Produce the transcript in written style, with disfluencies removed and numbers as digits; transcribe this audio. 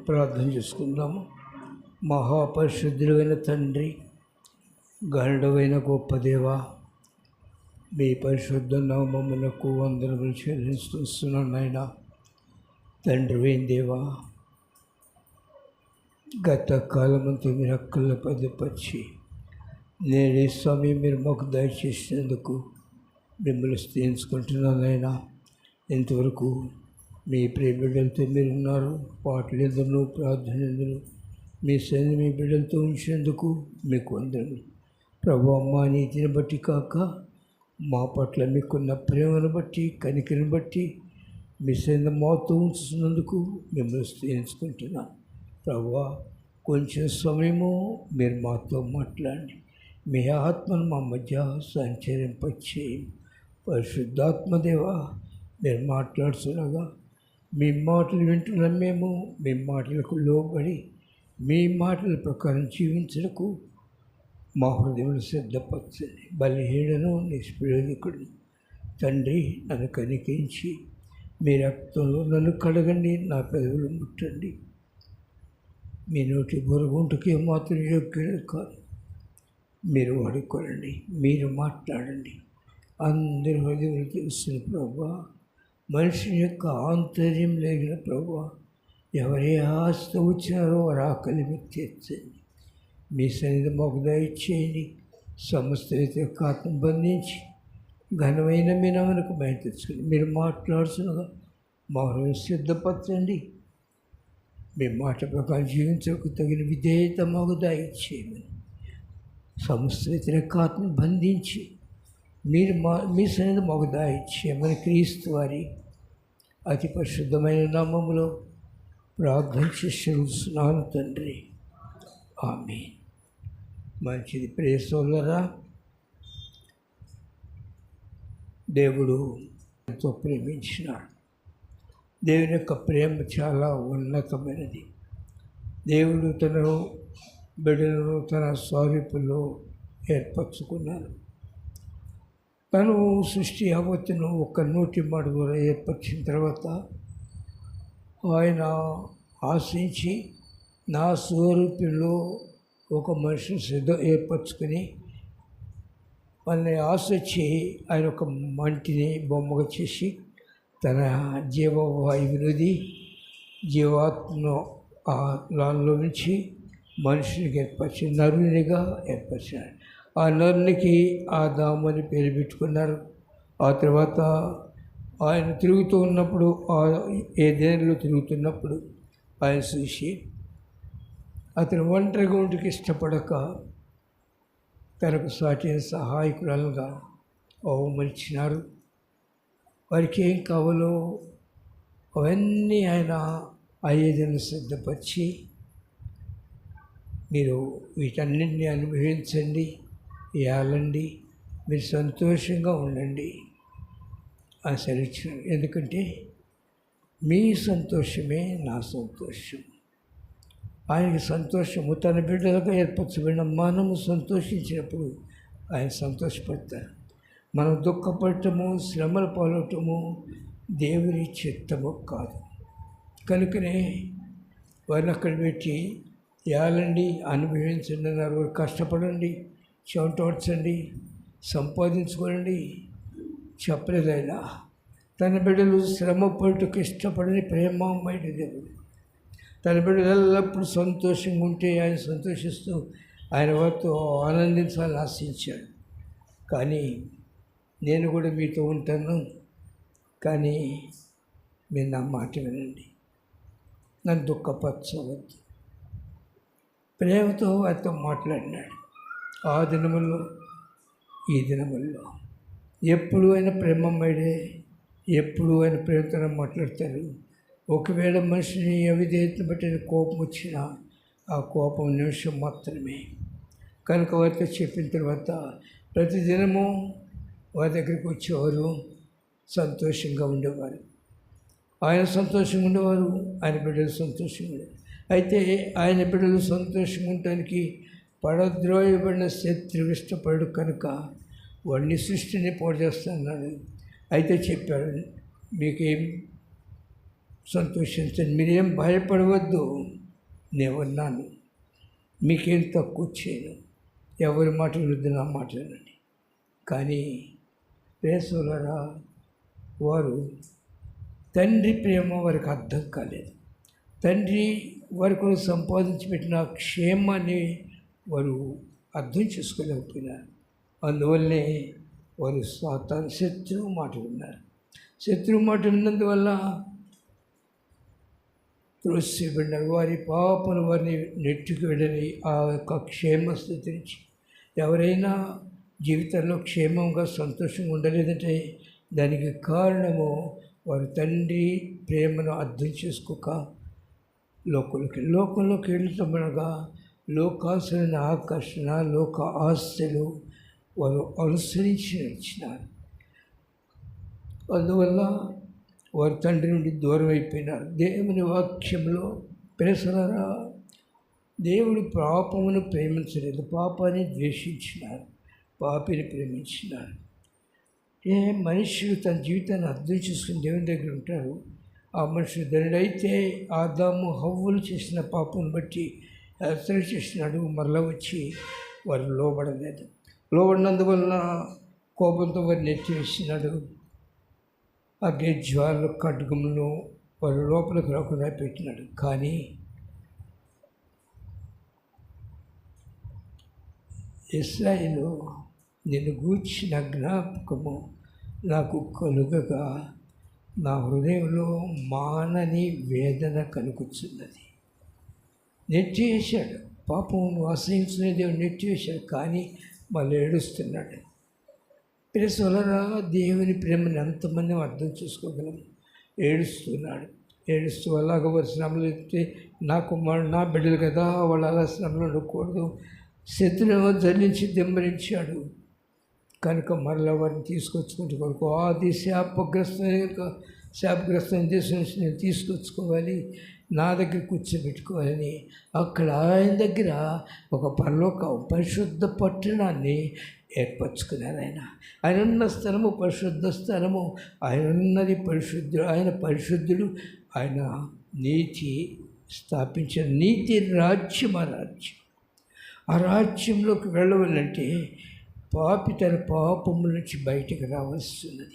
ప్రార్థన చేసుకుందాము. మహాపరిశుద్ధుడైన తండ్రి, గరుడవైన గొప్ప దేవ, మీ పరిశుద్ధ నామమునకు వందనములు చెల్లిస్తున్నాను నాయన. తండ్రి అయిన దేవా, గత కాలమంతా మీరు అక్కల్లో పదిపరిచి నేడే సమయం మీరు మాకు దయచేసినందుకు మిమ్మల్ని స్థించుకుంటున్నాను నాయన. ఇంతవరకు మీ ప్రియబిడ్డలతో మీరు ఉన్నారు. పాటలు ఎందును, ప్రార్థన ఎందును మీ సన్ని మీ బిడ్డలతో ఉంచినందుకు మీకు వందనములు ప్రభు. మా నీతిని బట్టి కాక మా పట్ల మీకున్న ప్రేమను బట్టి, కనికరిని బట్టి మీ సన్ని మాతో ఉంచుతున్నందుకు మిమ్మల్ని స్థించుకుంటున్నాను ప్రభువా. కొంచెం సమయము మీరు మాతో మాట్లాడండి. మీ ఆత్మను మా మధ్య సంచరింపచేయండి. పరిశుద్ధాత్మదేవా, మీరు మాట్లాడుతుండగా మీ మాటలు వింటున్నాం. మేము మీ మాటలకు లోబడి మీ మాటల ప్రకారం జీవించడానికి మా హృదయములు సిద్ధపరచండి. బలహీనను, నిష్ప్రయోజకుడు తండ్రి, నన్ను కనికరించి మీ రక్తంలో నన్ను కడగండి. నా పెదవులు ముట్టండి. మీ నోటి బొరుగుంటుకే మాత్రం యోగ్యులు కాదు. మీరు వాడుకోనండి, మీరు మాట్లాడండి. అందరి హృదయములు తెలుసిన ప్రభువా, మనిషి యొక్క ఆంతర్యం లేగిన ప్రభువా, ఎవరే ఆస్తి వచ్చినారో వారు ఆకలి మీకు తీర్చండి. మీ సన్నిధి మాకు దయచేయండి. సమస్త వ్యతిరేకతను బంధించి ఘనమైన మీ నామమునకు బయట తెచ్చుకోండి. మీరు మాట్లాడుతున్నగా మా హృదయం సిద్ధపరచండి. మీ మాట ప్రకారం జీవించకు తగిన విధేయత మాకు దయచేయమని సమస్త వ్యతిరేకతను బంధించి మీరు మీ సన్నిధి మాకు దయచేయమని క్రీస్తు వారి అతి పరిశుద్ధమైన నామములో ప్రార్థన చేస్తున్నాను తండ్రి. ఆమేన్. మంచిది ప్రియ సోదరులారా, దేవుడు ఎంతో ప్రేమించినాడు. దేవుని యొక్క ప్రేమ చాలా ఉన్నతమైనది. దేవుడు తన బిడ్డలను తన స్వరూపంలో ఏర్పరచుకున్నాడు. తను సృష్టి యావత్తును ఒక నోటి మాట ద్వారా ఏర్పరిచిన తర్వాత ఆయన ఆశించి నా స్వరూపంలో ఒక మనిషిని ఏర్పరచుకొని వాళ్ళని ఆశించి ఆయన ఒక మంటిని బొమ్మగా చేసి తన జీవవాయువునిది జీవాత్మను ఆ దానిలో నుంచి మనుషునికి ఏర్పరిచి నరునిగా ఏర్పరిచాడు. ఆ నరునికి ఆదాము అని పేరు పెట్టుకున్నారు. ఆ తర్వాత ఆయన తిరుగుతూ ఉన్నప్పుడు, ఏదెనులో తిరుగుతున్నప్పుడు ఆయన చూసి అతను ఒంటరిగా ఉండికి ఇష్టపడక తనకు సాటి సహాయకురాలుగా అవమలిచినారు. వారికి ఏం కావాలో అవన్నీ ఆయన అయ్యేదను సిద్ధపరిచి మీరు వీటన్నింటినీ అనుభవించండి, ఏలండి, మీరు సంతోషంగా ఉండండి అని సెలవిచ్చినారు. ఎందుకంటే మీ సంతోషమే నా సంతోషం. ఆయనకి సంతోషము తన బిడ్డలుగా ఏర్పరచబడిన మనము సంతోషించినప్పుడు ఆయన సంతోషపడతారు. మనం దుఃఖపడటము, శ్రమల పాలవటము దేవుని చిత్తము కాదు. కనుకనే వారిని అక్కడ పెట్టి ఏలండి, అనుభవించండి అన్నారు. కష్టపడండి, చెమటోడ్చండి, సంపాదించుకోండి చెప్పలేదు ఆయన. తన బిడ్డలు శ్రమ పడుటకు ఇష్టపడని ప్రేమమైన దేవుడు. తన బిడ్డలు ఎల్లప్పుడూ సంతోషంగా ఉంటే ఆయన సంతోషిస్తూ ఆయన వారితో ఆనందించాలని ఆశించాడు. కానీ నేను కూడా మీతో ఉంటాను, కానీ మీరు నా మాట వినండి, నన్ను దుఃఖపరచవద్దు. ప్రేమతో వారితో మాట్లాడినాడు. ఆ దినముల్లో ఈ దినముల్లో ఎప్పుడు ఆయన ప్రేమమ్మడే, ఎప్పుడు ఆయన ప్రేమతో మాట్లాడతారు. ఒకవేళ మనిషిని అవిధేయతను బట్టి కోపం వచ్చినా ఆ కోపం నిమిషం మాత్రమే. కనుక వారితో చెప్పిన తర్వాత ప్రతిదినము వారి దగ్గరికి వచ్చేవారు, సంతోషంగా ఉండేవారు. ఆయన సంతోషంగా ఉండేవారు, ఆయన బిడ్డలు సంతోషంగా ఉండేవారు. అయితే ఆయన బిడ్డలు సంతోషంగా ఉండటానికి పడద్రోయబడిన శత్రువు ఇష్టపడు కనుక వాడిని సృష్టిని పాడు చేస్తున్నాడు. అయితే చెప్పాడు, మీకేం సంతోషించండి, మీరేం భయపడవద్దు, నేనున్నాను, మీకేం తక్కువ చేయను, ఎవరి మాట విరుద్ధ నా మాట వినండి. కానీ ప్రేసోలరా, వారు తండ్రి ప్రేమ వారికి అర్థం కాలేదు. తండ్రి వారి కొరకు సంపాదించి పెట్టిన క్షేమాన్ని వారు అర్థం చేసుకోలేకపోయినారు. అందువల్లనే వారు సాతాను శత్రువు మాట విన్నారు. శత్రువు మాట విన్నందువల్ల త్రోసిబడినారు. వారి పాపను వారిని నెట్టుకు వెళ్ళని ఆ యొక్క క్షేమ స్థితి నుంచి ఎవరైనా జీవితంలో క్షేమంగా సంతోషంగా ఉండలేదంటే దానికి కారణము వారి తండ్రి ప్రేమను అర్థం చేసుకోక లోకంలోకి వెళ్తామనగా లోకాసులైన ఆకర్షణ, లోక ఆస్తులు వారు అనుసరించి నడిచినారు. అందువల్ల వారి తండ్రి నుండి దూరం అయిపోయినారు. దేవుని వాక్యంలో ప్రేసలరా, దేవుడు పాపమును ప్రేమించలేదు, పాపాన్ని ద్వేషించినారు, పాపిని ప్రేమించినారు. ఏ మనుషులు తన జీవితాన్ని అర్థం చేసుకుని దేవుని దగ్గర ఉంటారు, ఆ మనుషులు ధనుడైతే ఆదాము హవ్వలు చేసిన పాపం బట్టి హెచ్చరిక చేసినాడు. మరలా వచ్చి వారు లోబడలేదు. లోబడినందువలన కోపంతో వారిని ఎత్తివేసినాడు. అగ్ని జ్వాలలు ఖడ్గములను వారి లోపలికి రాకుండా పెట్టినాడు. కానీ ఇశ్రాయేలు, నిన్ను గూర్చిన జ్ఞాపకము నాకు కలుగగా నా హృదయంలో మానని వేదన కలుగుతున్నది. నెట్టివేశాడు, పాపం అసహించుకునే దేవుడు నెట్టివేశాడు. కానీ మళ్ళీ ఏడుస్తున్నాడు. ప్రేసోలరా, దేవుని ప్రేమను ఎంతమంది అర్థం చేసుకోగలం? ఏడుస్తున్నాడు. ఏడుస్తూ అలాగ వారి శ్రమలు ఎత్తే నా కుమారుడు, నా బిడ్డలు కదా, వాళ్ళు అలా శ్రమలు ఉండకూడదు, శత్రువు జల్లించి దెంబరించాడు కనుక మరలా వారిని తీసుకొచ్చుకుంటూ కొరకు ఆది శాపగ్రస్తమైన దేశం నుంచి నేను తీసుకొచ్చుకోవాలి, నా దగ్గర కూర్చోబెట్టుకోవాలని అక్కడ ఆయన దగ్గర ఒక పరలోక పరిశుద్ధ పట్టణాన్ని ఏర్పరచుకున్నారు. ఆయన ఉన్న స్థలము పరిశుద్ధ స్థలము, ఆయన ఉన్నది పరిశుద్ధుడు, ఆయన పరిశుద్ధుడు, ఆయన నీతి స్థాపించిన నీతి రాజ్యం. ఆ రాజ్యంలోకి వెళ్ళవాలంటే పాపి తన పాపముల నుంచి బయటకు రావాల్సి ఉన్నది.